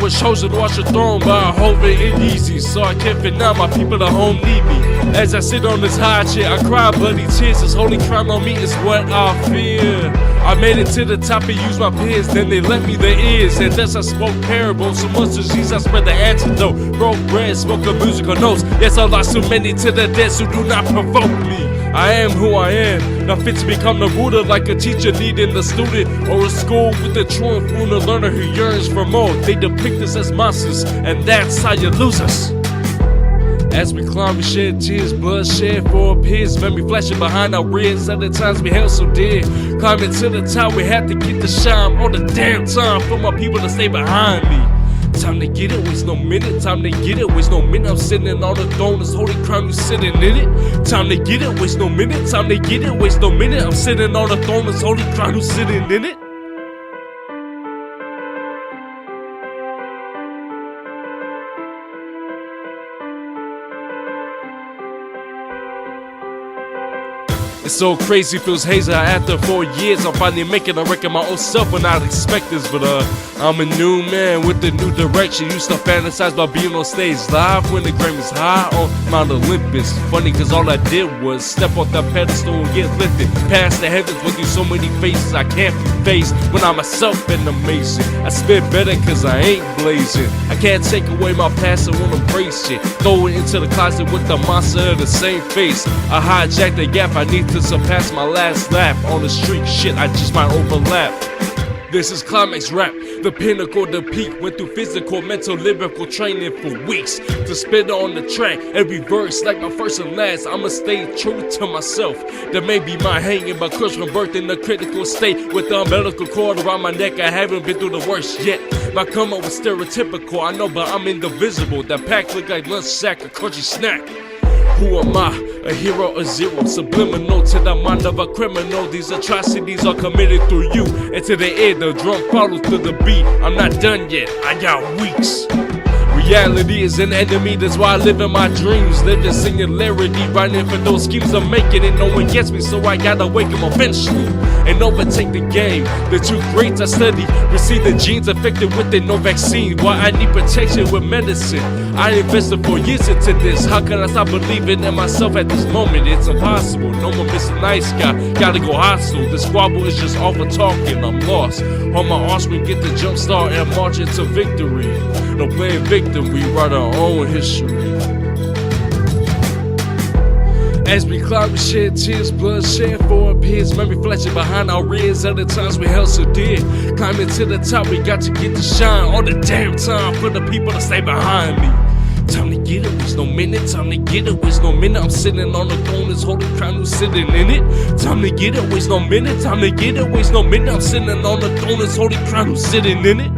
was chosen to watch the throne by a Hova and Easy, so I can't fit now, my people at home need me. As I sit on this high chair, I cry bloody tears. This holy crown on me is what I fear. I made it to the top and used my peers, then they lent me their ears. And thus I spoke parables, so much disease I spread the antidote. Broke bread, spoke of musical notes. Yes, I lost too many to the dead, so do not provoke me. I am who I am, not fit to become the ruler like a teacher needing a student, or a school with a true and a learner who yearns for more. They depict us as monsters, and that's how you lose us. As we climb, we shed tears, blood shed for peers. Memory flashing behind our rears, other times we held so dear. Climbing to the top, we had to get the shine all the damn time for my people to stay behind me. Time to get it, waste no minute. Time to get it, waste no minute. I'm sitting on the throne, this holy crown, you sitting in it. Time to get it, waste no minute. Time to get it, waste no minute. I'm sitting on the throne, this holy crown, you sitting in it. It's so crazy, feels hazy. After 4 years, I'm finally making a record my own self when I expect this. But I'm a new man with a new direction. Used to fantasize about being on stage live when the Grammys high on Mount Olympus. Funny cause all I did was step off that pedestal and get lifted past the heavens with these so many faces I can't be faced when I'm myself and amazing. I spit better cause I ain't blazing. I can't take away my past, I won't embrace it. Throw it into the closet with the monster of the same face. I hijack the gap, I need to surpass my last lap. On the street, shit, I just might overlap. This is climax rap, the pinnacle, the peak. Went through physical, mental, lyrical training for weeks to spit on the track. Every verse like my first and last. I'ma stay true to myself. That may be my hanging, but crush from birth in a critical state. With the umbilical cord around my neck, I haven't been through the worst yet. My come up was stereotypical, I know, but I'm indivisible. That pack look like lunch sack, a crunchy snack. Who am I? A hero or zero? Subliminal to the mind of a criminal. These atrocities are committed through you. And to the ear, the drum follows to the beat. I'm not done yet, I got weeks. Reality is an enemy, that's why I live in my dreams. Live in singularity, writing for those schemes I'm making. And no one gets me, so I gotta wake them eventually and overtake the game. The two greats I study receive the genes affected with it, no vaccine. Why I need protection with medicine. I invested 4 years into this. How can I stop believing in myself at this moment? It's impossible. No more Mr. Nice Guy, gotta go hostile. The squabble is just all for talking, I'm lost. On my offspring get the jump start and march into victory. No playing victim, we write our own history. As we climb, we shed tears, blood shed for our peers. Memory flashing behind our rears, other times we held so dear. Climbing to the top, we got to get to shine all the damn time for the people to stay behind me. Time to get it, waste no minute. Time to get it, waste no minute. I'm sitting on the throne, this holy crown, who's sitting in it. Time to get it, waste no minute. Time to get it, waste no minute. I'm sitting on the throne, this holy crown, who's sitting in it.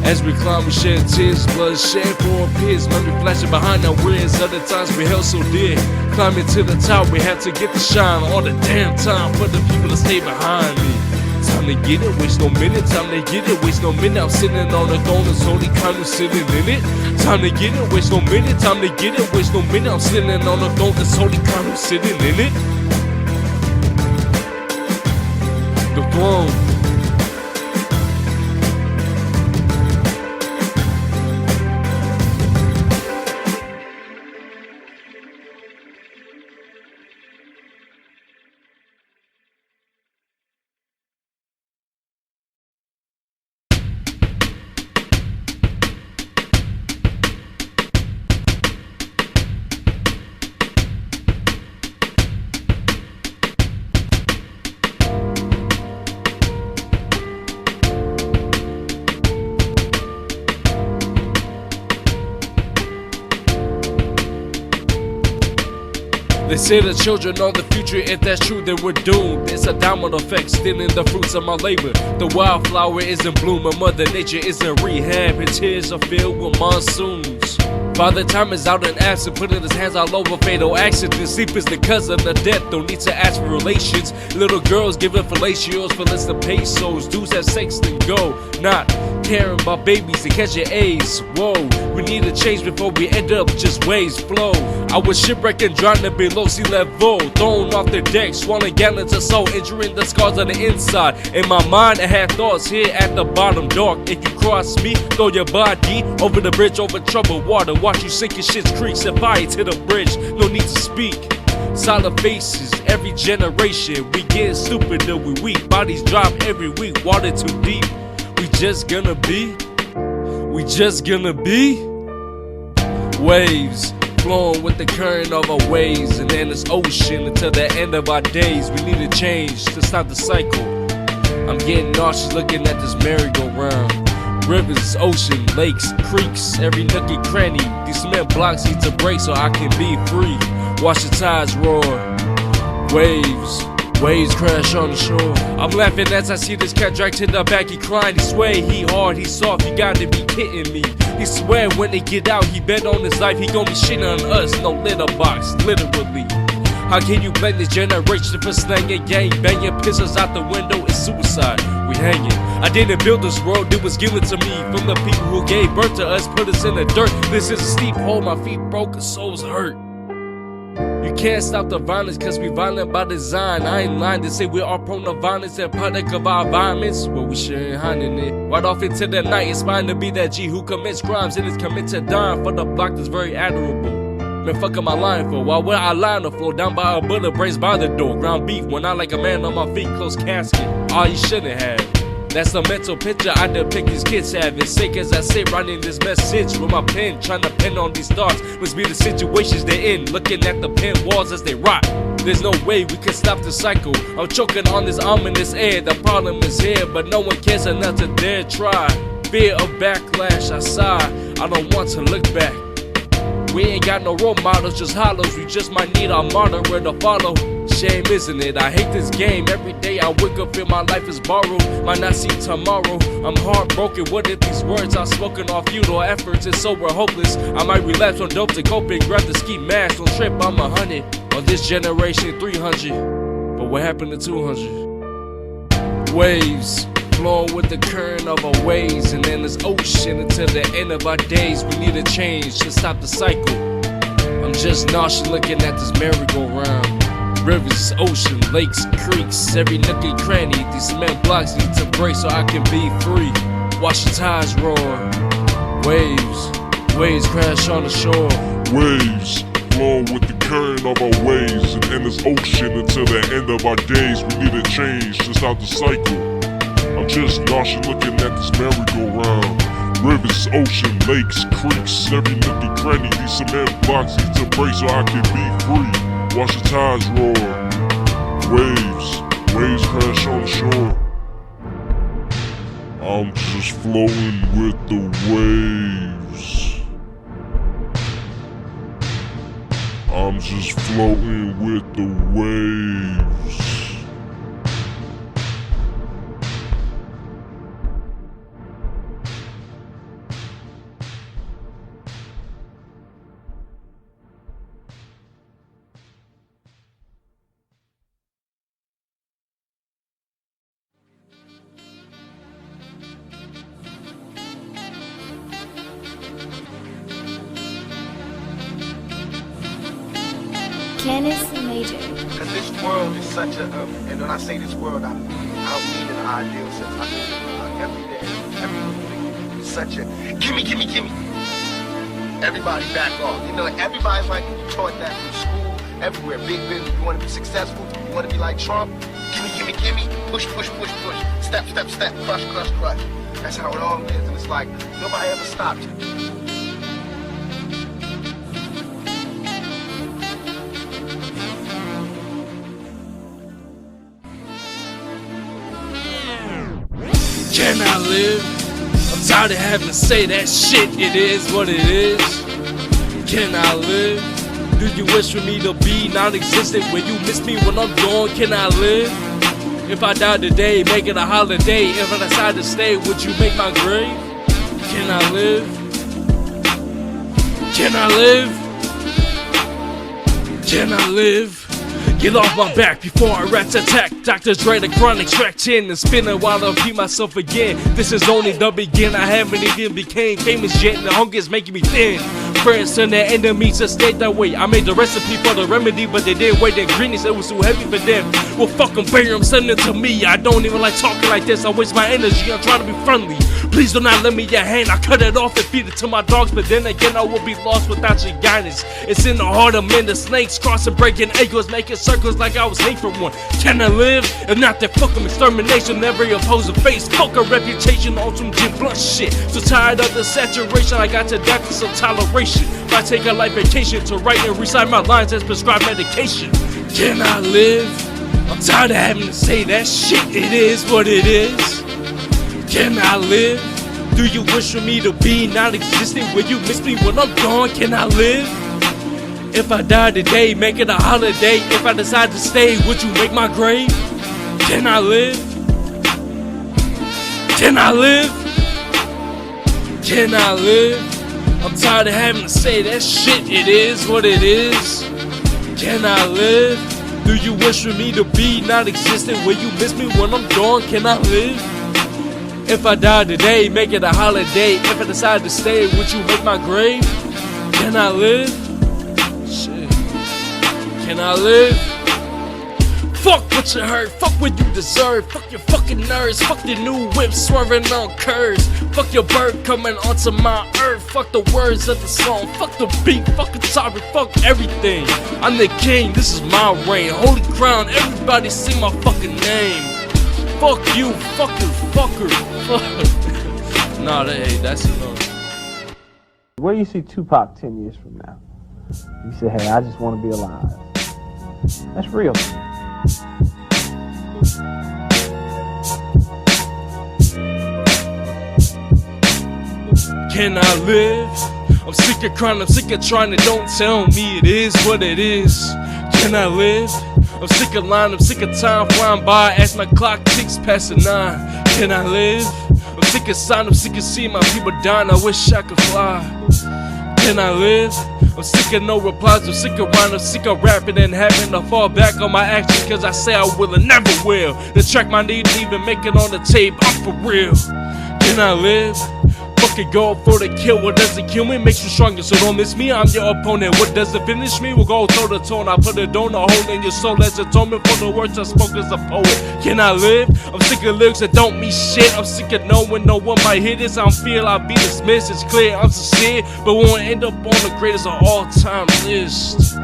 As we climb, we shed tears, blood shed for our peers. Memory flashing behind our rears, other times we held so dear. Climbing to the top, we had to get the shine all the damn time for the people to stay behind me. Time to get it, waste no minute. Time to get it, waste no minute. I'm sitting on the throne, this holy crown, who's sitting in it. Time to get it, waste no minute. Time to get it, waste no minute. I'm sitting on the throne, this holy crown, who's sitting in it. The throne. They say the children are the future, if that's true then we're doomed. It's a domino effect, stealing the fruits of my labor. The wildflower is in bloom, and Mother Nature is in rehab. Her tears are filled with monsoons. Father Time is out and absent, putting his hands all over fatal accidents. Sleep is the cousin of death, don't need to ask for relations. Little girls giving fellatio for less than pesos. Dudes have sex then go, not caring about babies and catching A's. Whoa, we need to change before we end up just waves flow. I was shipwrecked and drowning below sea level, thrown off the deck, swallowing gallons of salt, injuring the scars on the inside. In my mind, I had thoughts here at the bottom dark. If you cross me, throw your body over the bridge, over troubled water. Watch you sink in shit's creek, set fire to the bridge. No need to speak. Silent faces, every generation. We get stupider, we weak. Bodies drop every week, water too deep. We just gonna be waves, flowing with the current of our waves, and then this ocean until the end of our days. We need to change to stop the cycle. I'm getting nauseous looking at this merry-go-round. Rivers, ocean, lakes, creeks, every nook and cranny. These cement blocks need to break so I can be free. Watch the tides roar. Waves crash on the shore. I'm laughing as I see this cat dragged to the back. He crying, he sway, he hard, he soft. You gotta be kidding me. He swear when they get out, he bet on his life. He gon' be shitting on us, no litter box, literally. How can you blame this generation for slanging, gang banging, pistols out the window? It's suicide, we hanging. I didn't build this world, it was given to me from the people who gave birth to us, put us in the dirt. This is a steep hole, my feet broken, souls hurt. You can't stop the violence cause we violent by design. I ain't lying to say we are prone to violence and product of our environments. Well, we shouldn't hiding it. Right off into the night, inspiring to be that G who commits crimes and is committed to dying for the block that's very admirable. Man, fuck am I lying for? Why would I lie on the floor down by a bullet brains by the door? Ground beef when I like a man on my feet, close casket. All you shouldn't have. That's the mental picture I depict these kids having. Sick as I sit writing this message with my pen, trying to pen on these thoughts. Must be the situations they're in, looking at the pen walls as they rot. There's no way we can stop the cycle. I'm choking on this ominous air. The problem is here, but no one cares enough to dare try. Fear of backlash, I sigh. I don't want to look back. We ain't got no role models, just hollows. We just might need our monitor to follow. Shame, isn't it? I hate this game. Every day I wake up, feel my life is borrowed. Might not see tomorrow. I'm heartbroken. What if these words are spoken off futile efforts and so we're hopeless? I might relapse on dope to cope and grab the ski mask. Don't trip, I'm 100. On this generation, 300. But what happened to 200? Waves, flowing with the current of our waves, and then this ocean until the end of our days. We need a change to stop the cycle. I'm just nauseous looking at this merry-go-round. Rivers, ocean, lakes, creeks, every nook and cranny. These cement blocks need to break so I can be free. Watch the tides roar. Waves crash on the shore. Waves, flowing with the current of our waves, and in this ocean until the end of our days. We need a change to stop the cycle. I'm just nauseous looking at this merry-go-round. Rivers, ocean, lakes, creeks, every nook and cranny. These cement blocks need to break so I can be free. Watch the tides roar. Waves crash on the shore. I'm just flowing with the waves. I'm just floating with the waves. Because this world is such a, and when I say this world, I don't mean in an ideal sense. I mean every day, every such a, gimme. Everybody back off. You know, like everybody's like taught that from school, everywhere. Big business, you want to be successful, you want to be like Trump, gimme, push, step, crush. That's how it all is, and it's like, nobody ever stopped you. Can I live? I'm tired of having to say that shit. It is what it is. Can I live? Do you wish for me to be non-existent when you miss me when I'm gone? Can I live? If I die today, make it a holiday. If I decide to stay, would you make my grave? Can I live? Can I live? Can I live? Get off my back before I rat attack. Dr. Dre the chronic track 10 and spinning while I repeat myself again. This is only the begin. I haven't even became famous yet, and the hunger is making me thin. Friends and their enemies just stayed that way. I made the recipe for the remedy, but they didn't weigh the ingredients. It was too heavy for them. Well, fuck them, bear them, send it to me. I don't even like talking like this. I waste my energy. I'm trying to be friendly. Please do not lend me your hand. I cut it off and feed it to my dogs, but then again I will be lost without your guidance. It's in the heart of men, the snakes crossing, breaking egos, making circles like I was hate for one. Can I live? If not, then fuck 'em. Extermination, every opposing face. Fuck a reputation on some Jim Blunt shit. So tired of the saturation, I got to adapt to some toleration. If I take a life vacation to write and recite my lines as prescribed medication. Can I live? I'm tired of having to say that shit. It is what it is. Can I live? Do you wish for me to be non-existent? Will you miss me when I'm gone? Can I live? If I die today, make it a holiday. If I decide to stay, would you make my grave? Can I live? Can I live? Can I live? I'm tired of having to say that shit. It is what it is. Can I live? Do you wish for me to be non-existent? Will you miss me when I'm gone? Can I live? If I die today, make it a holiday. If I decide to stay, would you make my grave? Can I live? Shit. Can I live? Fuck what you heard, fuck what you deserve. Fuck your fucking nerves, fuck the new whip swerving on curves. Fuck your bird coming onto my earth. Fuck the words of the song, fuck the beat, fuck the topic, fuck everything. I'm the king, this is my reign. Holy crown, everybody sing my fucking name. Fuck you, fucker, fucker, fuck. Nah, that's enough. Where do you see Tupac 10 years from now? You say, hey, I just want to be alive. That's real. Can I live? I'm sick of crying, I'm sick of trying to don't tell me it is what it is. Can I live? I'm sick of lying, I'm sick of time flying by as my clock ticks past the 9. Can I live? I'm sick of sign, I'm sick of seeing my people dying, I wish I could fly. Can I live? I'm sick of no replies, I'm sick of rhyming, I'm sick of rapping and having to fall back on my actions cause I say I will and never will. The track my need even make it on the tape, I'm for real. Can I live? Fucking go for the kill, what doesn't kill me makes you stronger, so don't miss me, I'm your opponent. What doesn't finish me will go toe to toe, and I put a donut hole in your soul as atonement for the words I spoke as a poet. Can I live? I'm sick of lyrics that don't mean shit, I'm sick of knowing no one might hear this, I don't feel I'll be dismissed, it's clear I'm sincere, but won't end up on the greatest of all time list.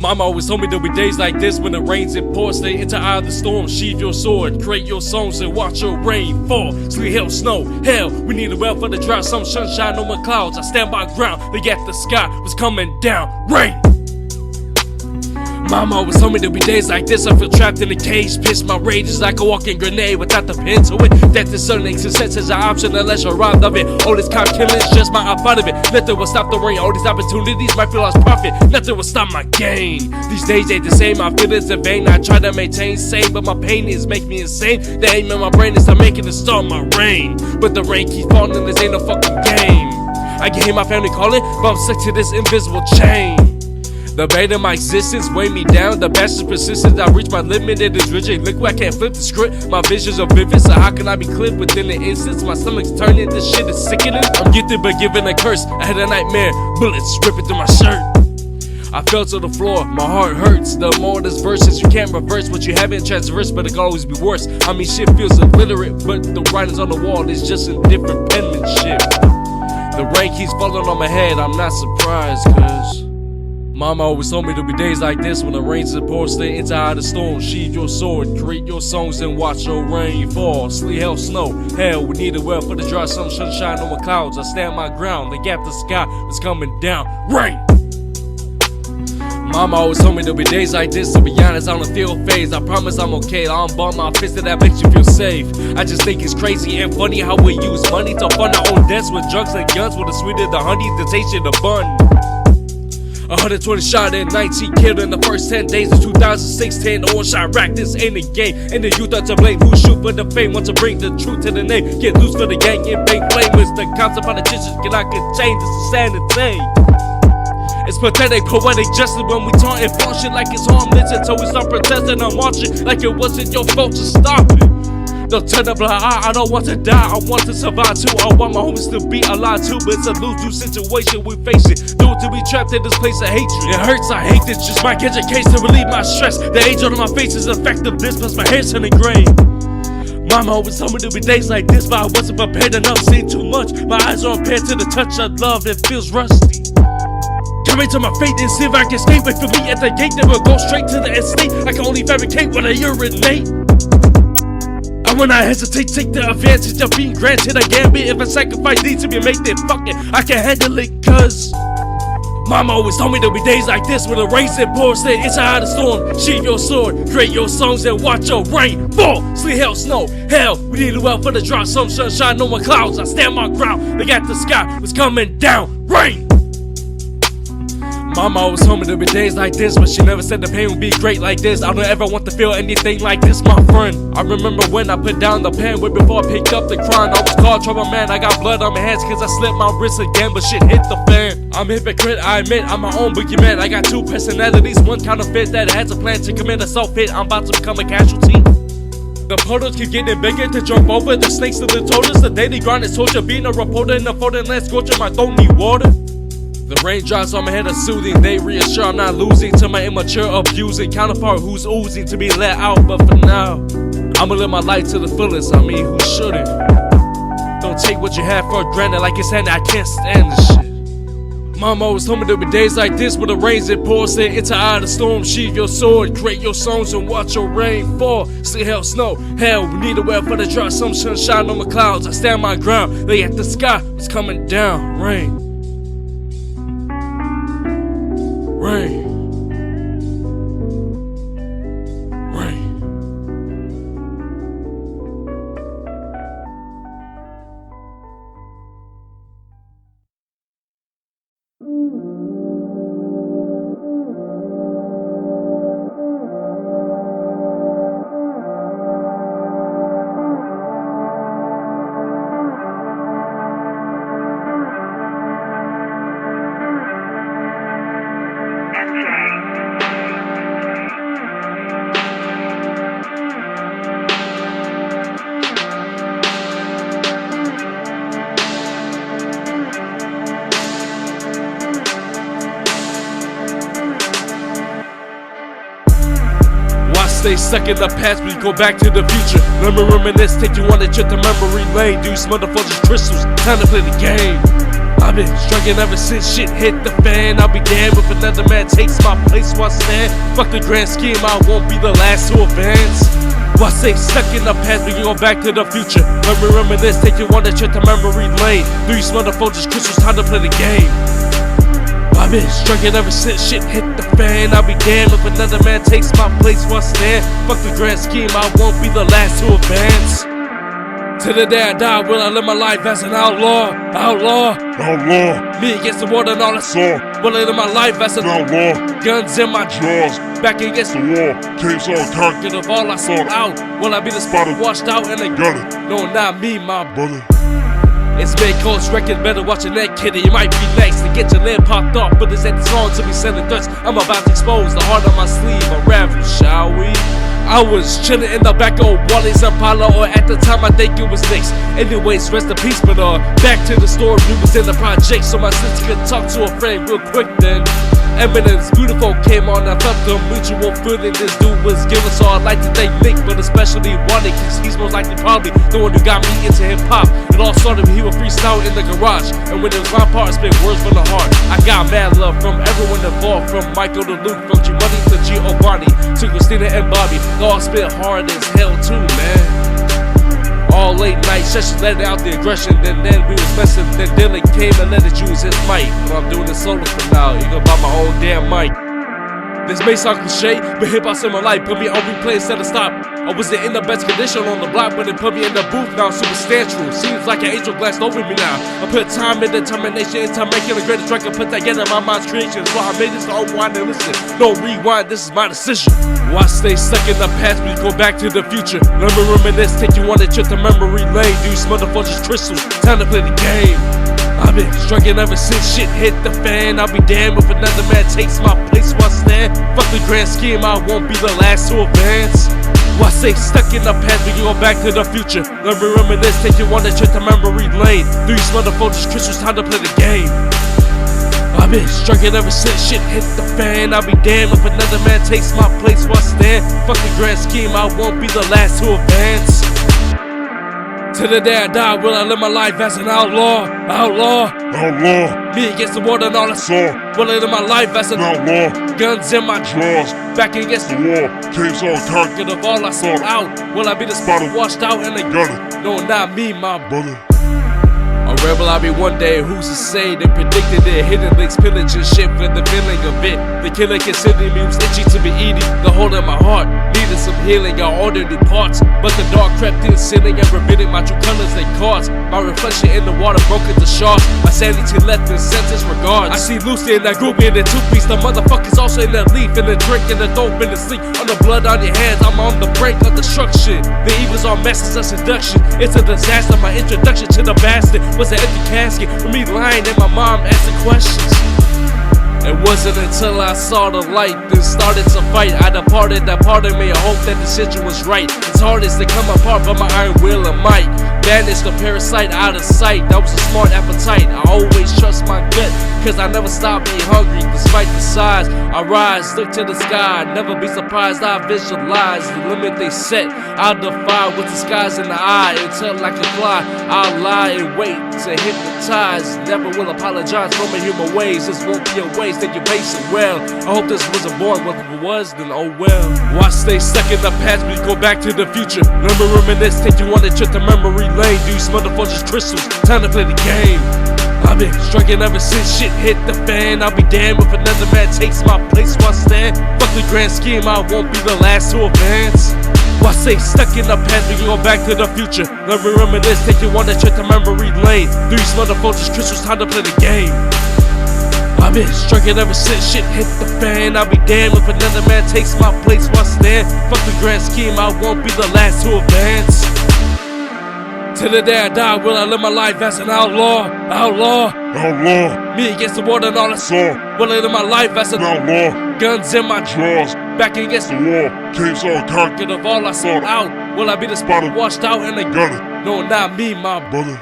Mama always told me there'll be days like this when it rains and pours. Stay into eye of the storm, sheathe your sword, create your songs and watch your rain fall. Sleet, hail, snow, hell, we need a well for the drought. Some sunshine, no more clouds. I stand by ground, look at the sky, was coming down, rain. Mama always told me there'll be days like this. I feel trapped in a cage, pissed my rage is like a walking grenade without the pin to it. Death is certain, success is an option unless you're robbed of it. All this cop killing's just my out of it. Nothing will stop the rain, all these opportunities might feel lost profit. Nothing will stop my gain. These days ain't the same, my feelings in vain. I try to maintain sane, but my pain is making me insane. The aim in my brain is to make it to start my rain, but the rain keeps falling, this ain't no fucking game. I can hear my family calling, but I'm stuck to this invisible chain. The bait of my existence weigh me down. The bastard's persistence, I reach my limit. It is rigid liquid, I can't flip the script. My visions are vivid, so how can I be clipped within an instant? My stomach's turning, this shit is sickening. I'm gifted but given a curse. I had a nightmare, bullets ripping through my shirt. I fell to the floor, my heart hurts. The more this verses, you can't reverse what you haven't transversed, but it can always be worse. I mean, shit feels illiterate, but the writings on the wall is just in different penmanship. The rain keeps falling on my head, I'm not surprised, cause Mama always told me there'll be days like this when the rains and pour. Stay into eye of the storm, sheathe your sword, create your songs and watch your rain fall. Sleet, hail, snow, hell, we need a well for the dry. Some sunshine on my clouds, I stand my ground. The gap the sky is coming down, rain. Mama always told me there'll be days like this. To be honest, I don't feel phased. I promise I'm okay. I don't bump my fist, that makes you feel safe. I just think it's crazy and funny how we use money to fund our own debts with drugs and guns. With the sweeter the honey, the tastier the bun. 120 shot and 19 killed in the first 10 days of 2016. All shot rack, this ain't a game. And the youth are to blame. Who shoot for the fame? Want to bring the truth to the name. Get loose for the gang and big flamers. The concept politicians cannot contain. This is sad and thing. It's pathetic, poetic justice when we taunt and flaunt shit like it's harmless until we start protesting and marching like it wasn't your fault to stop it. Don't turn a blind eye, I don't want to die, I want to survive too. I want my homies to be alive too, but it's a lose-lose situation we facing. Due to be trapped in this place of hatred. It hurts, I hate this, just might catch a case to relieve my stress. The age on my face is effective, this plus my hair's turning gray. Mama always told me there'll be days like this, but I wasn't prepared enough, seen too much. My eyes are impaired to the touch of love that feels rusty. Coming to my fate and see if I can escape. Wait for me at the gate, then we'll go straight to the estate. I can only fabricate when I urinate. And when I hesitate, take the advantage of being granted a gambit. If a sacrifice needs to be made, then fuck it, I can handle it, cause Mama always told me there'll be days like this when the rain and pour, say it's out of the storm. Sheathe your sword, create your songs and watch your rain fall. Sleet, hell, snow, hell, we need a well for the drop. Some sunshine, no more clouds, I stand my ground. Look at the sky, it's coming down, rain. Mama always told me there'd be days like this, but she never said the pain would be great like this. I don't ever want to feel anything like this, my friend. I remember when I put down the pen, way before I picked up the crown. I was called trouble man, I got blood on my hands cause I slipped my wrist again, but shit hit the fan. I'm a hypocrite, I admit, I'm my own boogeyman. I got two personalities, one counterfeit that has a plan to commit a self-hit. I'm about to become a casualty. The portals keep getting bigger to jump over the snakes of the tortoise. The daily grind is torture, being a reporter in a foreign land, scorching my don't need water. The raindrops on my head are soothing, they reassure I'm not losing to my immature abusing counterpart who's oozing to be let out. But for now, I'ma live my life to the fullest, I mean who shouldn't? Don't take what you have for granted like it's handed, I can't stand this shit. Mama always told me there'll be days like this when the rains it pours, say it's out of the storm. Sheathe your sword, create your songs and watch your rain fall. Sleet, hell, snow, hell, we need a well for the drop. Some sunshine on the clouds, I stand my ground. Lay at the sky, it's coming down, rain. Rain. Rain. Stay stuck in the past, we go back to the future. Let me reminisce, take you on a trip to memory lane. Do you smell the fuzzy crystals? Time to play the game. I've been struggling ever since shit hit the fan. I'll be damned if another man takes my place while I stand. Fuck the grand scheme, I won't be the last to advance. Why stay stuck in the past, we can go back to the future. Let me reminisce, take you on a trip to memory lane. Do you smell the fuzzy crystals? Time to play the game. I've been struggling ever since shit hit the fan. I'll be damned if another man takes my place while I stand. Fuck the grand scheme, I won't be the last to advance. Till the day I die, will I live my life as an outlaw? Outlaw, Outlaw, me against the world and all I saw. saw, Will I live my life as an outlaw, guns in my drawers, back against the the wall, tapes on cock, pocket of all I sold out. Will I be the spotted, washed out and a got it, no, not me, my brother. It's been Coast record, better watching that kitty. You might be next to get your lid popped off, but it's at the song to be sending threats. I'm about to expose the heart on my sleeve, unravel, shall we? I was chillin' in the back of Wally's Impala, or at the time I think it was Nick's. Anyways, rest in peace, but back to the story, we was in the project, so my sister could talk to a friend real quick then. Eminem's Beautiful came on, I felt the mutual feeling this dude was giving, so I'd like to thank Nick, but especially Wally, cause he's most likely probably the one who got me into hip-hop. It all started when he would freestyle in the garage, and when it was my part, I spit words from the heart. I got mad love from everyone involved, from Michael to Luke, from G-Money to Giovanni, to Christina and Bobby. They all spit hard as hell too, man. All late night sessions, letting out the aggression. Then we was messing. Then Dylan came and let it use his mic. But I'm doing it solo for now. You gonna buy my own damn mic. This may sound cliche, but hip-hop's in my life. Put me on replay instead of stop. I wasn't in the best condition on the block, but they put me in the booth. Now I'm substantial. Seems like an angel glassed over me now. I put time and determination into making the greatest record. Put together my mind's creation. So I made this to unwind and listen. No rewind, this is my decision. Why stay stuck in the past when you go back to the future? Let me reminisce, take you on a trip to memory lane. Do you smell the fortress crystals? Time to play the game. I've been struggling ever since shit hit the fan. I'll be damned if another man takes my place while I stand. Fuck the grand scheme, I won't be the last to advance. Why stay stuck in the past when you go back to the future? Let me reminisce, take you on a trip to memory lane. Do you smell the fortress crystals? Time to play the game. I've been struggling ever since shit hit the fan. I'll be damned if another man takes my place while I stand. Fuck the grand scheme, I won't be the last to advance. To the day I die, will I live my life as an outlaw? Outlaw, Outlaw, me against the world and all I saw. Will I live my life as an outlaw, guns in my draws, back against the the wall, caves all cocked, pocket of all I sold out. Will I be the spot washed out and the gunner, no, not me, my brother. A rebel I'll be one day, who's to say? They predicted it, hidden links, pillage and shit for the feeling of it. The killer considered me was itchy to be eating. The hole in my heart needed some healing, I ordered new parts. But the dark crept in, sinning and revealing my true colors and cards. My reflection in the water broke into shards. My sanity left in sentence regards. I see Lucy in that group in the two-piece. The motherfuckers also in the leaf, in the drink, in the dope, in the sleep. On the blood on your hands, I'm on the brink of destruction. The evils are messes of seduction. It's a disaster, my introduction to the bastard was an empty casket with me lying and my mom asking questions. It wasn't until I saw the light, then started to fight. I departed, that part of me, I hope that decision was right. It's hardest to come apart, but my iron will and might banished the parasite out of sight. That was a smart appetite. I always trust my gut, cause I never stop being hungry despite the size. I rise, look to the sky, never be surprised. I visualize the limit they set. I'll defy with the skies in the eye until I can fly. I'll lie and wait to hypnotize. Never will apologize for my human ways. This won't be a waste, take your patience well. I hope this wasn't born, what if it was, then oh well. Why stay stuck in the past when you go back to the future? Let me reminisce, take you on a trip to memory lane. Do you smell the fortress crystals? Time to play the game. I've been struggling ever since shit hit the fan. I'll be damned if another man takes my place while I stand. Fuck the grand scheme, I won't be the last to advance. Why stay stuck in the past when you go back to the future? Let me reminisce, take you on a trip to memory lane. Do you smell the fortress crystals? Time to play the game. I've been struggling ever since shit hit the fan. I'll be damned if another man takes my place while I stand. Fuck the grand scheme, I won't be the last to advance. To the day I die, will I live my life as an outlaw? Outlaw, Outlaw, me against the world and all I saw. Will I live my life as an outlaw, guns in my draws, back against the the wall, caves all cocked, pocket of all I sold out. Will I be the spot washed out and the gunner, no, not me, my brother.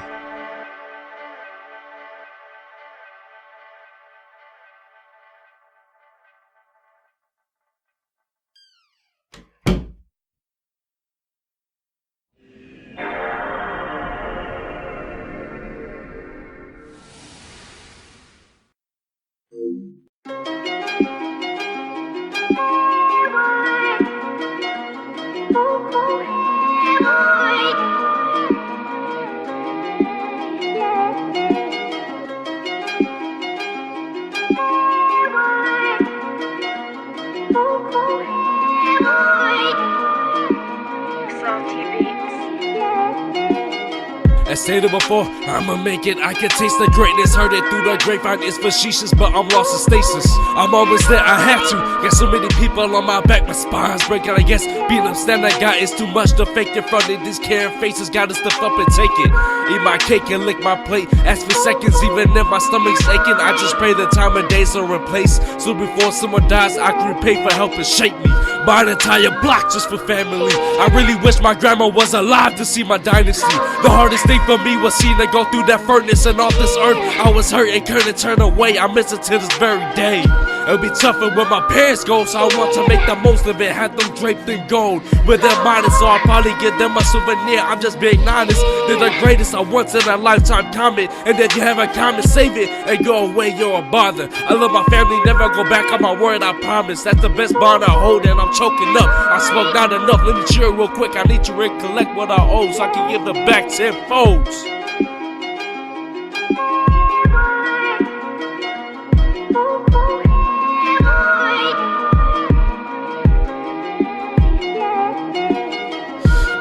As stated before, I'ma make it, I can taste the greatness. Heard it through the grapevine, it's facetious, but I'm lost in stasis. I'm always there, I have to. Got so many people on my back, my spine's breaking. I guess being a standard guy is too much to fake in front of these caring faces. Gotta step up and take it. Eat my cake and lick my plate. Ask for seconds, even if my stomach's aching. I just pray the time and days are replaced. So before someone dies, I can repay for helping shape me. Buy an entire block just for family. I really wish my grandma was alive to see my dynasty. The hardest thing for me was seeing her go through that furnace and off this earth. I was hurt and couldn't turn away. I miss it to this very day. It'll be tougher when my parents go, so I want to make the most of it. Have them draped in gold with their minus, so I'll probably give them a souvenir. I'm just being honest. They're the greatest, a once in a lifetime comment. And then you have a comment, save it and go away, you're a bother. I love my family, never go back on my word, I promise. That's the best bond I hold, and I'm choking up. I spoke not enough, let me chill real quick. I need to recollect what I owe so I can give it back tenfold.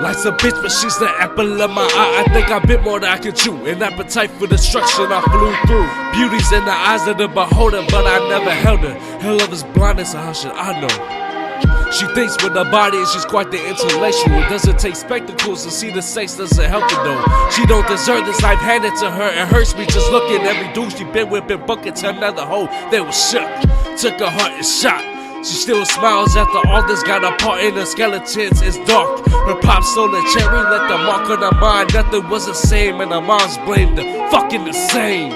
Life's a bitch, but she's the apple of my eye. I think I bit more than I can chew. An appetite for destruction I flew through. Beauty's in the eyes of the beholder, but I never held her. Her love is blindness, so how should I know? She thinks with her body and she's quite the intellectual. Doesn't take spectacles to see the sex, doesn't help her though. She don't deserve this life handed to her. It hurts me just looking every dude she been with, been bucket to another hoe. They was shook, took her heart and shot. She still smiles after all this, got a part in her skeletons, it's dark. Her pop stole a cherry, left a mark on her mind. Nothing was the same and her mom's blamed her, fucking the same.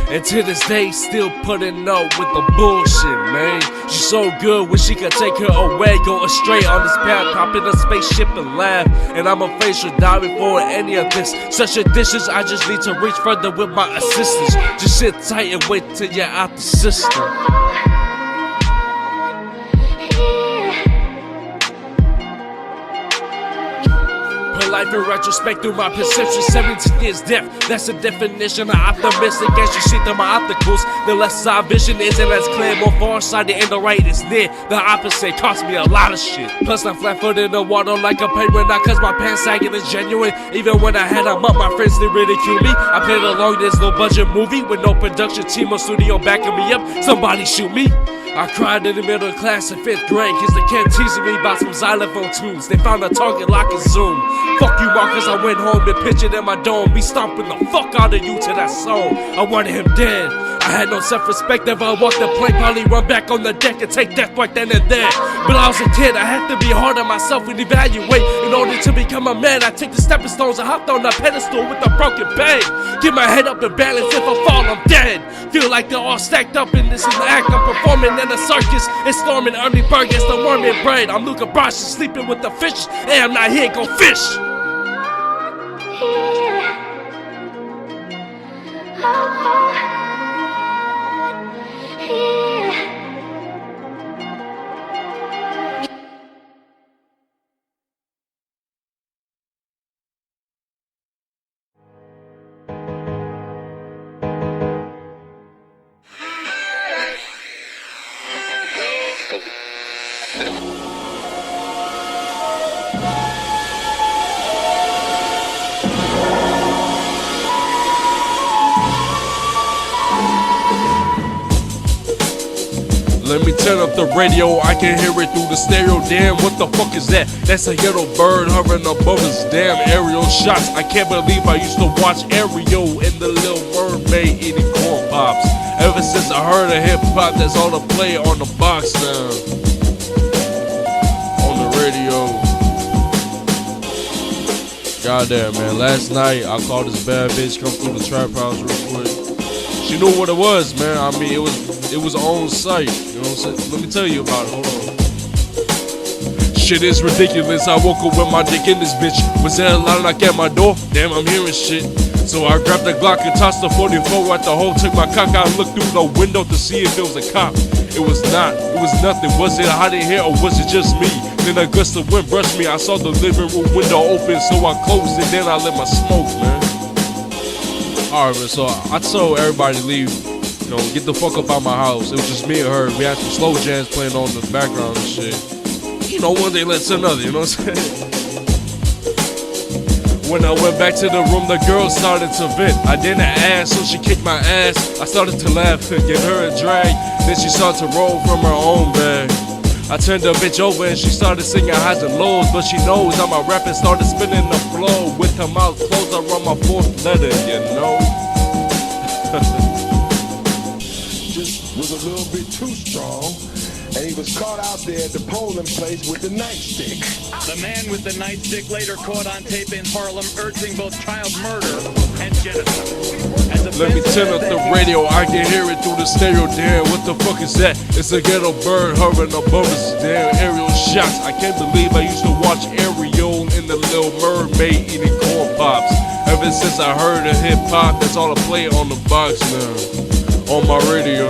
And to this day, still putting up with the bullshit, man. She's so good when she could take her away, go astray on this path, hop in a spaceship and laugh. And I'm afraid she'll die before any of this. Such additions, I just need to reach further with my assistance. Just sit tight and wait till you're out the system. Life in retrospect through my perception, 17 years death, that's the definition of optimistic. As you see through my opticals, the less our vision isn't as clear, more far-sighted and the right is near. The opposite cost me a lot of shit. Plus I'm flat-footed in the water like a penguin, not cause my pants sagging is genuine. Even when I had them up, my friends didn't ridicule me. I played along this no budget movie with no production team or studio backing me up. Somebody shoot me. I cried in the middle class in 5th grade cause they kept teasing me about some xylophone tunes. They found a target lock and zoom. Fuck you, Marcus, I went home and pictured in my dome. Me stomping the fuck out of you to that song. I wanted him dead. I had no self-respect. If I walked the plank, probably run back on the deck and take death right then and there. But I was a kid, I had to be hard on myself and evaluate. In order to become a man, I take the stepping stones and hopped on a pedestal with a broken bang. Get my head up and balance, if I fall, I'm dead. Feel like they're all stacked up and this is the act I'm performing in a circus. It's storming Ernie Berg, it's the worm in bread. I'm Luca Brasi sleeping with the fish. Hey, I'm not here, go fish. Let me turn up the radio, I can hear it through the stereo. Damn, what the fuck is that? That's a yellow bird hovering above us. Damn, aerial shots. I can't believe I used to watch Ariel and the Little Mermaid eating corn pops. Ever since I heard of hip hop, that's all the play on the box now. On the radio. Goddamn, man. Last night, I called this bad bitch come through the trap house real quick. She knew what it was, man. I mean, it was on site. You know what I'm saying? Let me tell you about it. Hold on. Shit is ridiculous. I woke up with my dick in this bitch. Was there a line knock at my door? Damn, I'm hearing shit. So I grabbed the Glock and tossed the 44 at the hole. Took my cock out and looked through the window to see if it was a cop. It was not. It was nothing. Was it hot in here or was it just me? Then a gust of wind brushed me. I saw the living room window open, so I closed it. Then I lit my smoke, man. Alright, man, so I told everybody to leave, you know, get the fuck up out my house. It was just me and her. We had some slow jams playing on in the background and shit. You know, one day led to another, you know what I'm saying? When I went back to the room, the girl started to vent. I didn't ask, so she kicked my ass. I started to laugh and give her a drag. Then she started to roll from her own bag. I turned the bitch over and she started singing highs and lows, but she knows I'm a rap and started spinning the flow. With her mouth closed, I run my fourth letter, you know. Just was a little bit too strong, and he was caught out there at the polling place with the nightstick. The man with the nightstick later caught on tape in Harlem urging both child murder and genocide. Let me turn up the radio, I can hear it through the stereo. Damn, what the fuck is that? It's a ghetto bird hovering above us. Damn, aerial shots. I can't believe I used to watch Ariel and the Little Mermaid eating corn pops. Ever since I heard of hip hop, that's all I play on the box now. On my radio.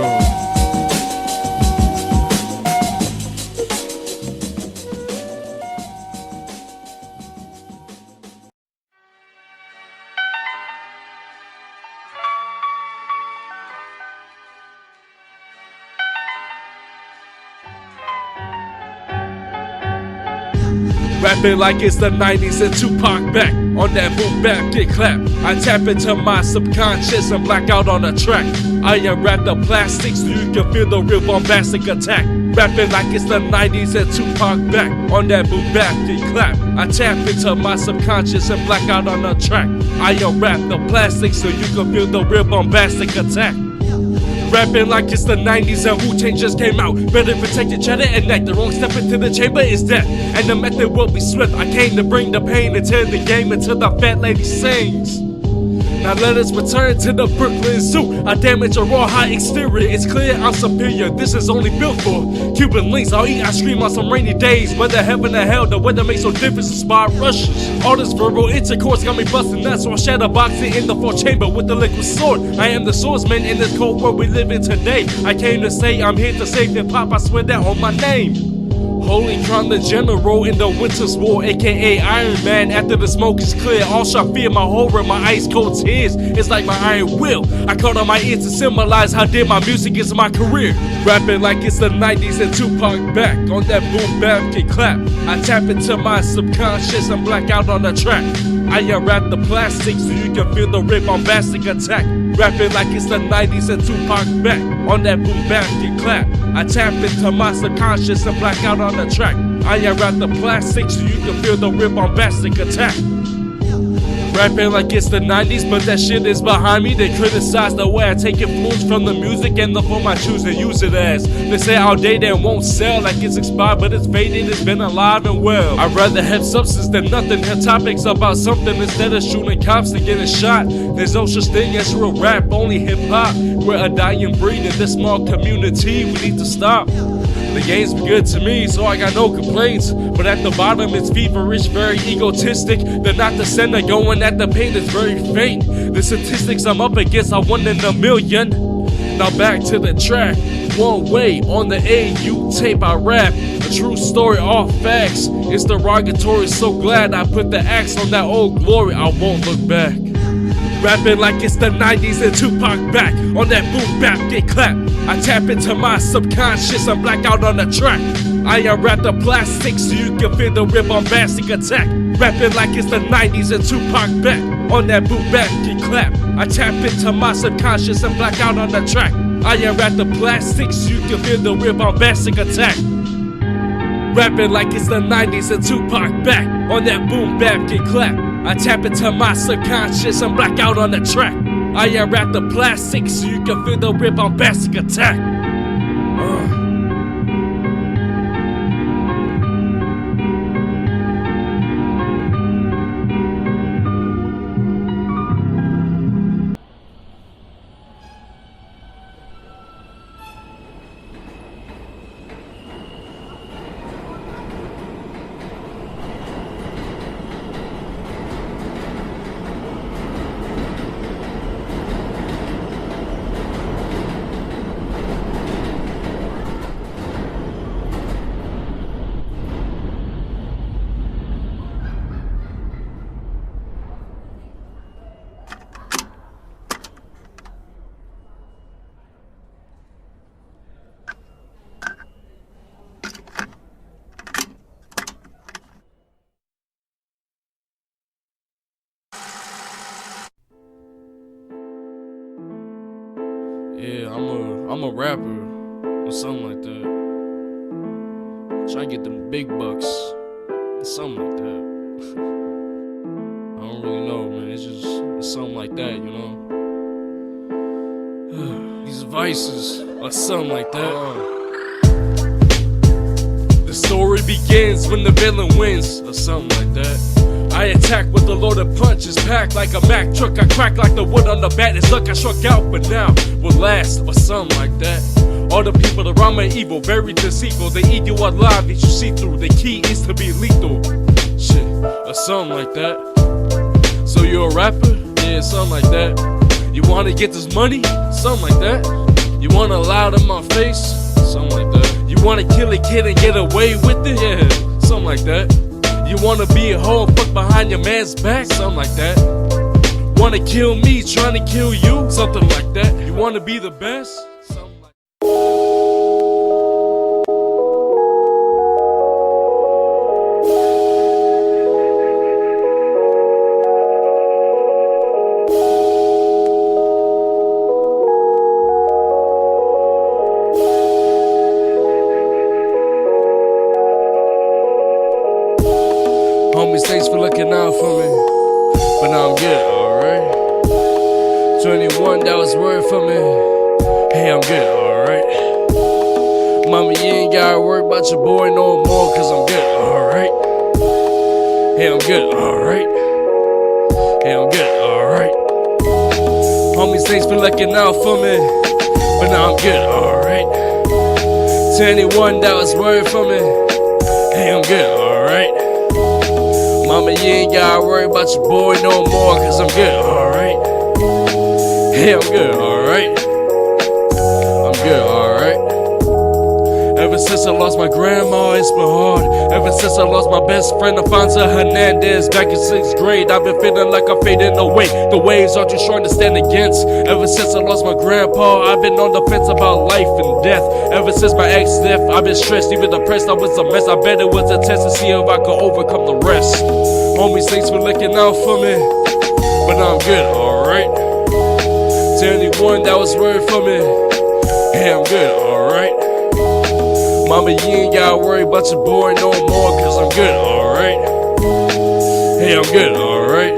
Rapping like it's the 90s and Tupac back. On that boom bap, get clap. I tap into my subconscious and black out on the track. I unwrap the plastic so you can feel the real bombastic attack. Rapping like it's the 90s and Tupac back. On that boom bap, get clap. I tap into my subconscious and black out on the track. I unwrap the plastic so you can feel the real bombastic attack. Rapping like it's the 90s and Wu-Tang just came out. Better protect each other and act. The wrong step into the chamber is death, and the method will be swift. I came to bring the pain and turn the game until the fat lady sings. Now let us return to the Brooklyn Zoo. I damage a raw high exterior. It's clear I'm superior. This is only built for Cuban links. I'll eat ice cream on some rainy days. Whether heaven or hell, the weather makes no difference. Inspired rushes. All this verbal intercourse got me busting nuts. So I shatter boxing in the fourth chamber with the liquid sword. I am the swordsman in this cold world we live in today. I came to say I'm here to save hip hop. I swear that on my name. Holy Crown the General in the Winter's War, aka Iron Man. After the smoke is clear, all shall fear my horror, my ice cold tears. It's like my iron will. I cut on my ears to symbolize how dear my music is my career. Rapping like it's the 90s and Tupac back. On that boom bap, get clap. I tap into my subconscious and black out on the track. I unwrap the plastic so you can feel the real bombastic attack. Rapping like it's the 90s and Tupac back. On that boom bap, get clap. I tap into my subconscious and black out on the track. I unwrap the plastic so you can feel the real bombastic attack. Rapping like it's the 90s, but that shit is behind me. They criticize the way I take influence from the music and the form I choose to use it as. They say outdated and won't sell like it's expired, but it's faded, it's been alive and well. I'd rather have substance than nothing. Have topics about something instead of shooting cops and getting shot. There's no such thing as real rap, only hip hop. We're a dying breed in this small community. We need to stop. The game's been good to me, so I got no complaints. But at the bottom, it's feverish, very egotistic. They're not the center, going at the pain is very faint. The statistics I'm up against are 1 in a million. Now back to the track. One way on the AU tape I rap. A true story, all facts. It's derogatory, so glad I put the axe on that old glory. I won't look back. Rapping like it's the 90s and Tupac back. On that boom bap, get clap. I tap into my subconscious and black out on the track. I unwrap the plastic so you can feel the real bombastic attack. Rapping like it's the 90s and Tupac back. On that boom bap, get clap. I tap into my subconscious and black out on the track. I unwrap the plastic so you can feel the real bombastic attack. Rapping like it's the 90s and Tupac back. On that boom bap, get clap. I tap into my subconscious and black out on the track. I unwrap the plastic so you can feel the real bombastic attack. Yeah, I'm a rapper or something like that. Try to get them big bucks, something like that. I don't really know, man. It's something like that, you know. These vices or something like that. The story begins when the villain wins or something like that. I attack with a loaded punch, it's packed like a Mack truck. I crack like the wood on the bat, it's luck I struck out, but now will last, or something like that. All the people around me evil, very deceitful. They eat you alive, that you see through. The key is to be lethal, shit, or something like that. So you a rapper? Yeah, something like that. You wanna get this money? Something like that. You wanna lie to my face? Something like that. You wanna kill a kid and get away with it? Yeah, something like that. You wanna be a hoe and fuck behind your man's back? Something like that. Wanna kill me, trying to kill you? Something like that. You wanna be the best? Something like that. Homies, thanks for looking out for me. But now I'm good, alright. 21, that was word for me. Hey, I'm good, alright. Mama, you ain't gotta worry about your boy no more, cause I'm good, alright. Hey, I'm good, alright. Hey, I'm good, alright. Homies, thanks for looking out for me. But now I'm good, alright. 21, that was word for me. Hey, I'm good, alright. Mama, you ain't gotta worry about your boy no more, cause I'm good, alright. Hey, I'm good, alright. I'm good, alright. Ever since I lost my grandma, it's been hard. Ever since I lost my best friend, Alfonso Hernandez, back in 6th grade, I've been feeling like I'm fading away. The waves are too strong to stand against. Ever since I lost my grandpa, I've been on the fence about life and death. Ever since my ex left, I've been stressed, even depressed. I was a mess. I bet it was a test to see if I could overcome the rest. Homies, thanks for looking out for me. But now I'm good, alright. 21, that was word for me. Hey, I'm good, alright. Mama, you ain't gotta worry about your boy no more, cause I'm good, alright. Hey, I'm good, alright.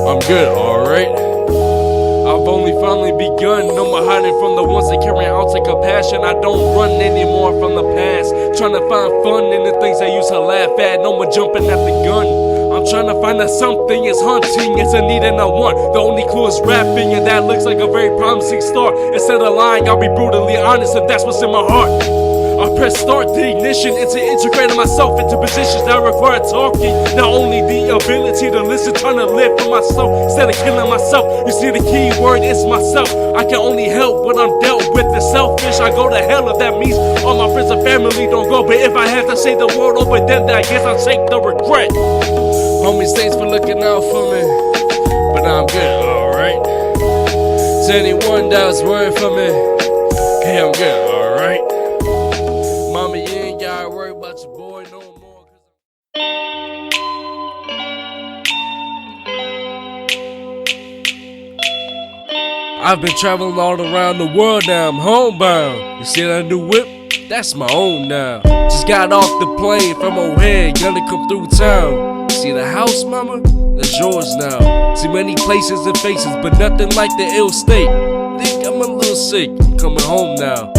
I'm good, alright. I've only finally begun. No more hiding from the ones that carry out to compassion. I don't run anymore from the past. Trying to find fun in the things I used to laugh at. No more jumping at the gun. I'm trying to find that something. It's hunting, it's a need and a want. The only clue is rapping, and that looks like a very promising start. Instead of lying, I'll be brutally honest if that's what's in my heart. I press start the ignition into integrating myself into positions that require talking. Not only the ability to listen, trying to live for myself instead of killing myself. You see, the key word is myself. I can only help when I'm dealt with. The selfish, I go to hell if that means all my friends and family don't go. But if I have to say the word over them, then I guess I'll take the regret. Homies, thanks for looking out for me. But now I'm good, alright. 21, that was word for me. Hey, I'm good, alright. Mama, you ain't gotta worry about your boy no more. I've been traveling all around the world now, I'm homebound. You see that new whip? That's my own now. Just got off the plane from O'Hare, gonna come through town. See the house, mama? That's yours now. See many places and faces, but nothing like the ill state. Think I'm a little sick, I'm coming home now.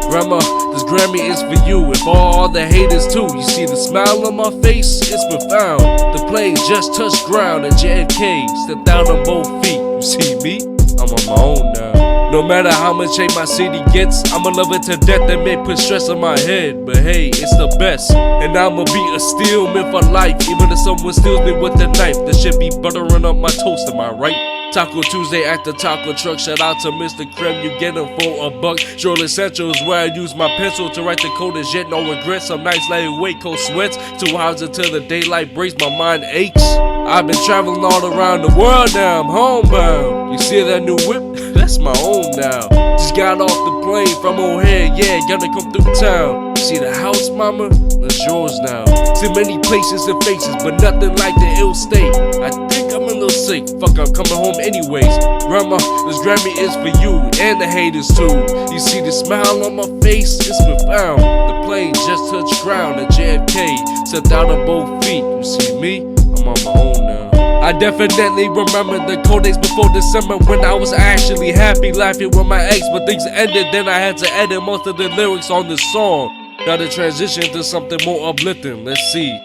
Grandma, this Grammy is for you, and for all the haters too. You see the smile on my face, it's profound. The plane just touched ground at JFK, stepped out on both feet. You see me? I'm on my own now. No matter how much hate my city gets, I'ma love it to death and may put stress on my head. But hey, it's the best, and I'ma be a steelman for life. Even if someone steals me with a knife, that should be buttering up my toast, am I right? Taco Tuesday at the taco truck. Shout out to Mr. Krem, you get him for $1. Drill Essentials, where I use my pencil to write the code as yet no regrets. Some nights lightweight cold sweats, 2 hours until the daylight breaks, my mind aches. I've been traveling all around the world now, I'm homebound. You see that new whip? That's my own now. Just got off the plane from O'Hare, yeah, gonna come through town. See the house, mama? That's yours now. See many places and faces, but nothing like the ill state. I think I'm a little sick, fuck, I'm coming home anyways. Grandma, this Grammy is for you and the haters too. You see the smile on my face, it's profound. The plane just touched ground at JFK, stepped out on both feet. You see me? I'm on my own now. I definitely remember the cold days before December when I was actually happy, laughing with my ex, but things ended, then I had to edit most of the lyrics on this song. Now to transition to something more uplifting, let's see.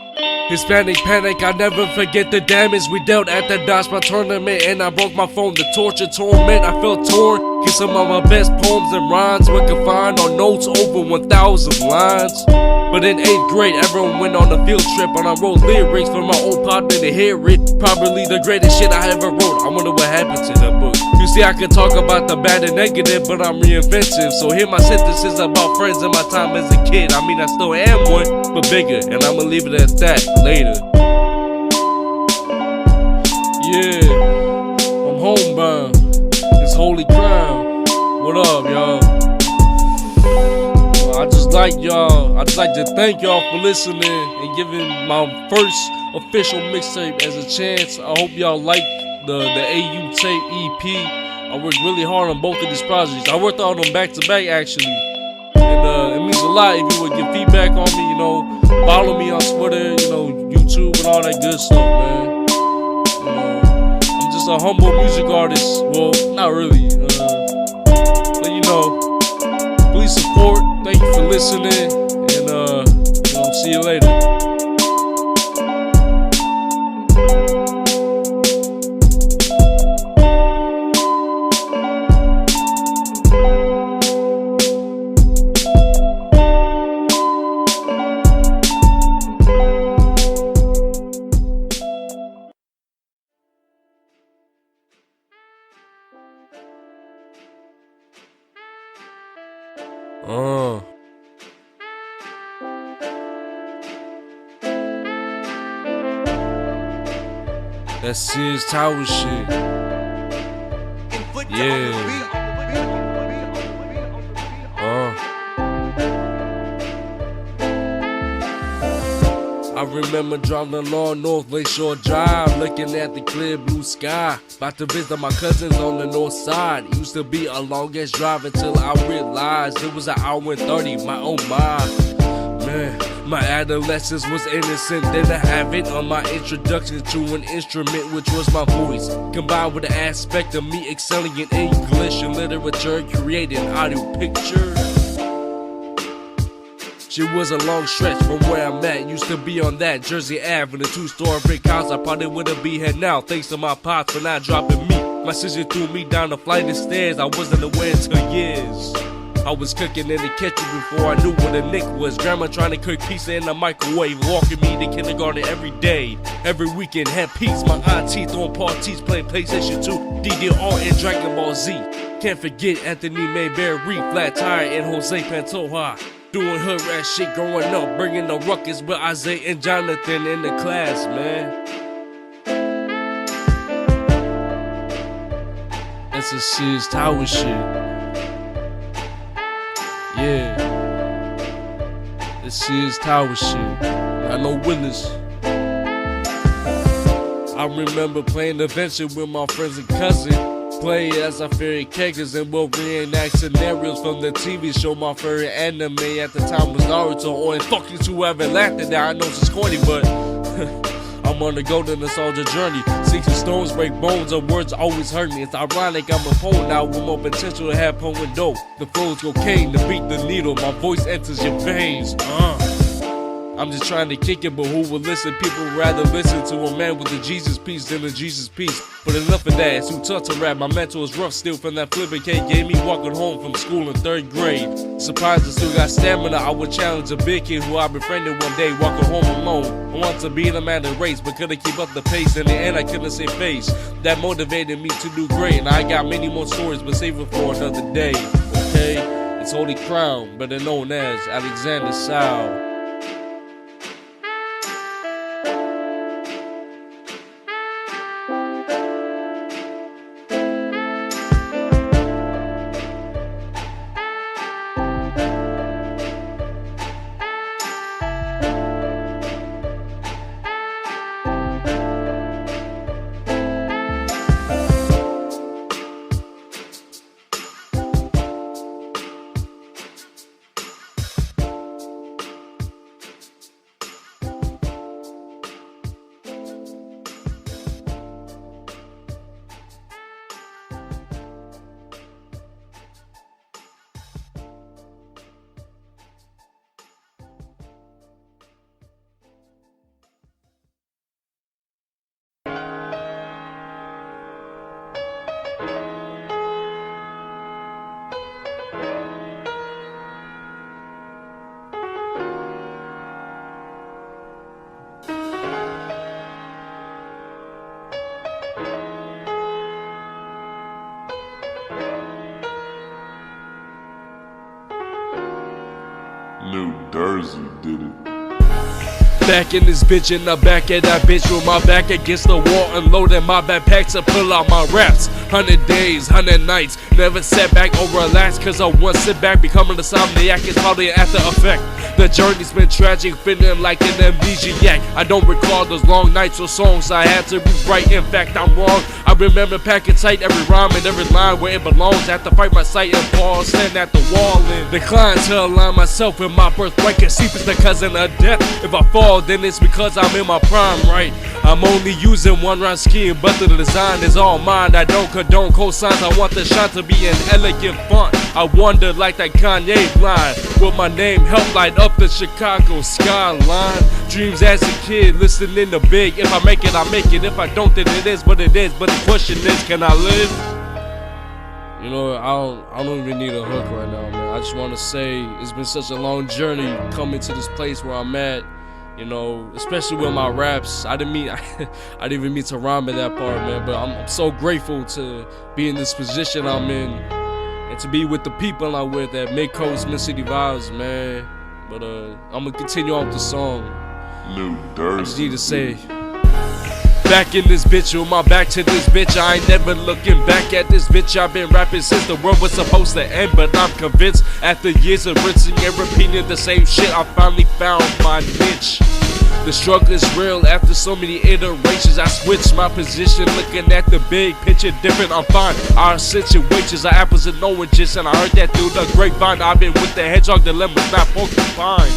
Hispanic panic, I never forget the damage we dealt at the Dodgeball tournament. And I broke my phone, the torture, torment, I felt torn. Get some of my best poems and rhymes we could find on notes over 1,000 lines. But in 8th grade, everyone went on a field trip, and I wrote lyrics for my old partner to hear it. Probably the greatest shit I ever wrote. I wonder what happened to that book. You see, I could talk about the bad and negative, but I'm reinventive. So here my sentences about friends and my time as a kid. I mean, I still am one, but bigger, and I'ma leave it at that later. Yeah, I'm homebound. It's holy crown. What up, y'all? I'd just like to thank y'all for listening and giving my first official mixtape as a chance. I hope y'all like the AU tape EP. I worked really hard on both of these projects. I worked on them back to back actually. And it means a lot if you would give feedback on me, follow me on Twitter, YouTube. YouTube and all that good stuff, man. I'm just a humble music artist. Well, not really. But you know, please support. Thank you for listening. And see you later. That Sears Tower shit. Yeah. I remember driving along North Lakeshore Drive, looking at the clear blue sky. About to visit my cousins on the north side. It used to be a long-ass drive until I realized it was an hour and 30. My oh my. Man, my adolescence was innocent. Then I have it on my introduction to an instrument, which was my voice, combined with the aspect of me excelling in English and literature, creating audio pictures. Shit was a long stretch from where I'm at. Used to be on that Jersey Ave in a two-story brick house. I probably wouldn't be here now, thanks to my pops for not dropping me. My sister threw me down the flight of stairs. I wasn't aware until years. I was cooking in the kitchen before I knew what a nick was. Grandma trying to cook pizza in the microwave, walking me to kindergarten every day. Every weekend had peace. My auntie throwing parties, playing PlayStation 2, DDR and Dragon Ball Z. Can't forget Anthony Mayberry, Flat Tire and Jose Pantoja. Doing hood rat shit growing up, bringing the ruckus with Isaiah and Jonathan in the class, man. That's a Sears Tower shit. Yeah, this Sears Tower shit. I know Willis. I remember playing the venture with my friends and cousin. Play as our favorite characters and we'll reenact scenarios from the TV show. My favorite anime at the time was Naruto. And fuck you two haven't laughed at that. I know it's corny, but I'm on the golden nostalgia journey. 60 stones break bones, and words always hurt me. It's ironic I'm a poet now with more potential to have poem dope. The flow's cocaine to beat the needle. My voice enters your veins. I'm just trying to kick it, but who will listen? People would rather listen to a man with a Jesus piece than a Jesus piece. But enough of that, it's too tough to rap. My mental is rough still from that flipping K gave me walking home from school in 3rd grade. Surprised I still got stamina. I would challenge a big kid who I befriended one day, walking home alone. I wanted to beat him at a race, but couldn't keep up the pace. In the end, I couldn't say face. That motivated me to do great, and I got many more stories, but save it for another day. Okay, it's Holy Crown, better known as Alexander Sau. New Jersey did it. Back in this bitch and the back of that bitch with my back against the wall, unloading my backpack to pull out my raps. 100 days, 100 nights, never sat back or relaxed, cause I once sit back, becoming a insomniac is probably an after effect. The journey's been tragic, feeling like an amnesiac. I don't recall those long nights or songs I had to rewrite. In fact, I'm wrong. I remember packing tight every rhyme and every line where it belongs. I have to fight my sight and pause, stand at the wall and decline to align myself with my birthright. Cause sleep is the cousin of death. If I fall, well, then it's because I'm in my prime, right? I'm only using one round scheme, but the design is all mine. I don't condone cosigns, I want the shine to be an elegant font. I wonder like that Kanye line, will my name help light up the Chicago skyline? Dreams as a kid, listening to Big. If I make it, I make it. If I don't, then it is what it is. But the question is, can I live? You know, I don't even need a hook right now, man. I just want to say it's been such a long journey coming to this place where I'm at. You know, especially with my raps. I didn't even mean to rhyme in that part, man. But I'm so grateful to be in this position I'm in and to be with the people I'm with at Mid-Coast Mid-City Vibes, man. But I'm gonna continue off the song. I just need to say, back in this bitch, with my back to this bitch. I ain't never looking back at this bitch. I've been rapping since the world was supposed to end, but I'm convinced after years of rinsing and repeating the same shit, I finally found my niche. The struggle is real after so many iterations. I switched my position, looking at the big picture different. I'm fine. Our situations are apples and oranges, and I heard that through the grapevine. I've been with the hedgehog dilemmas, not porcupine.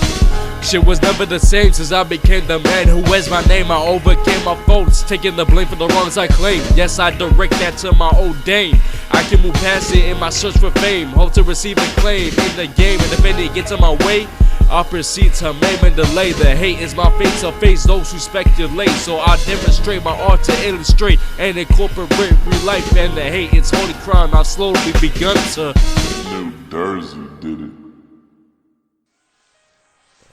Shit was never the same since I became the man who wears my name. I overcame my faults, taking the blame for the wrongs I claim. Yes, I direct that to my old dame. I can move past it in my search for fame. Hope to receive acclaim in the game, and if any gets in my way, I'll proceed to maim and delay. The hate is my fate to face those who speculate. So I demonstrate my art to illustrate and incorporate real life and the hate. It's holy crime I've slowly begun to. New Jersey did it.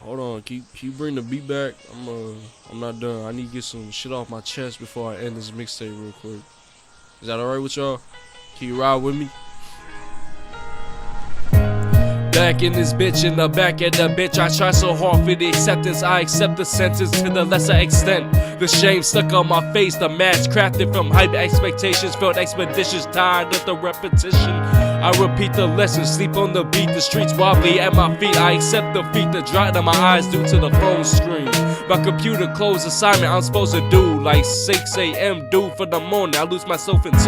Hold on, can you bring the beat back? I'm not done. I need to get some shit off my chest before I end this mixtape real quick. Is that alright with y'all? Can you ride with me? Back in this bitch, in the back of the bitch. I try so hard for the acceptance. I accept the sentence to the lesser extent. The shame stuck on my face. The match crafted from hype expectations. Felt expeditious, tired of the repetition. I repeat the lesson, sleep on the beat. The streets wobbly at my feet. I accept defeat, the dry to my eyes due to the phone screen. My computer closed assignment I'm supposed to do. Like 6 a.m. due for the morning. I lose myself in 2.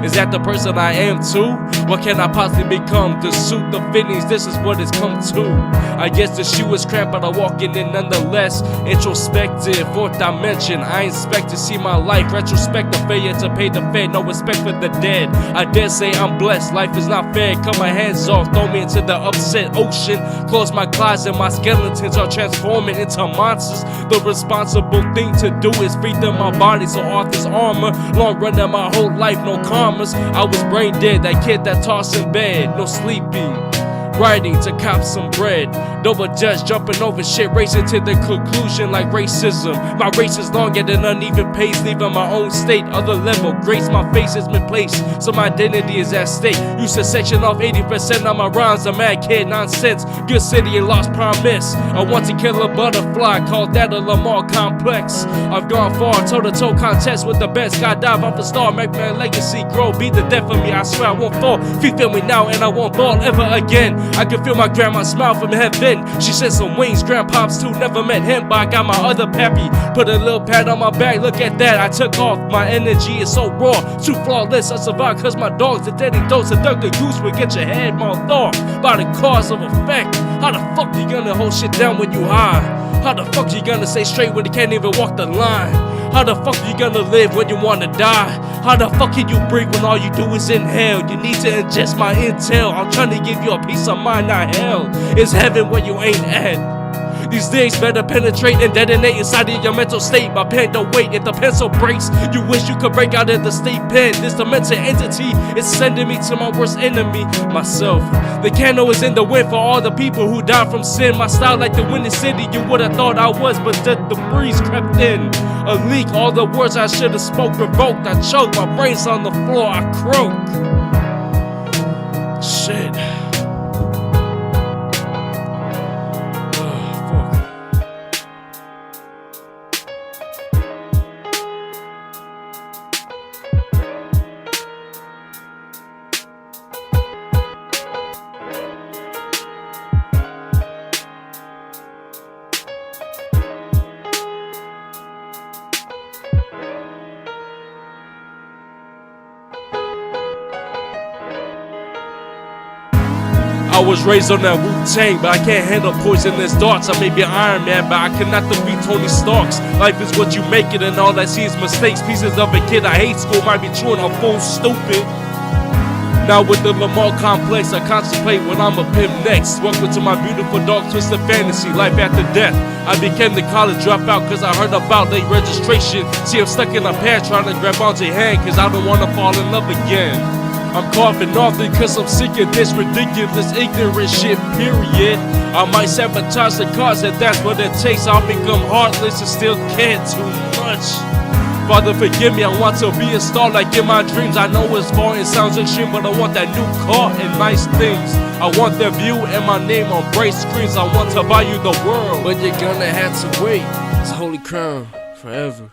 Is that the person I am too? What can I possibly become to suit the feelings? This is what it's come to. I guess the shoe is cramped, but I walk in it nonetheless. Introspective, 4th dimension. I inspect to see my life. Retrospect the failure to pay the fed. No respect for the dead. I dare say I'm blessed. Life is not fair. Cut my hands off, throw me into the upset ocean. Close my closet, my skeletons are transforming into monsters. The responsible thing to do is feed them my body, so off this armor. Long running my whole life, no commas. I was brain dead, that kid that tossed in bed, no sleeping. Writing to cop some bread. Double judge jumping over shit, racing to the conclusion like racism. My race is long at an uneven pace, leaving my own state. Other level, grace my face has been placed, so my identity is at stake. Used to section off 80% of my rhymes. A mad kid, nonsense. Good city and lost promise. I want to kill a butterfly, call that a Lamar complex. I've gone far, toe-to-toe contest with the best. Skydive off the star, make my legacy grow. Be the death of me, I swear I won't fall. Feet feel me now and I won't fall ever again. I can feel my grandma smile from heaven. She sent some wings, grandpops too, never met him, but I got my other pappy. Put a little pat on my back, look at that, I took off. My energy is so raw, too flawless. I survived cause my dog's a deadly dose. A duck the goose will get your head mouthed off by the cause of effect. How the fuck you gonna hold shit down when you high? How the fuck you gonna stay straight when you can't even walk the line? How the fuck you gonna live when you wanna die? How the fuck can you breathe when all you do is inhale? You need to ingest my intel. I'm trying to give you a peace of mind, not hell. It's heaven where you ain't at. These things better penetrate and detonate inside of your mental state. My pen don't wait, if the pencil breaks, you wish you could break out of the state pen. This demented entity is sending me to my worst enemy, myself. The candle is in the wind for all the people who died from sin. My style like the wind in city, you would've thought I was, but the breeze crept in. A leak, all the words I should've spoke revoked. I choke, my brain's on the floor, I croak. Shit. I was raised on that Wu-Tang, but I can't handle poisonous darts. I may be Iron Man, but I cannot defeat Tony Stark's. Life is what you make it, and all I see is mistakes. Pieces of a kid I hate school might be true and I'm full stupid. Now with the Lamar complex, I contemplate when I'm a pimp next. Welcome to my beautiful dark twisted fantasy, life after death. I became the college dropout cause I heard about late registration. See, I'm stuck in a pad trying to grab onto your hand cause I don't want to fall in love again. I'm coughing often cause I'm sick of this ridiculous ignorant shit, period. I might sabotage the cause and that's what it takes. I'll become heartless and still care too much. Father, forgive me, I want to be a star like in my dreams. I know it's far, it sounds extreme, but I want that new car and nice things. I want the view and my name on bright screens. I want to buy you the world, but you're gonna have to wait. It's Holy Crown forever.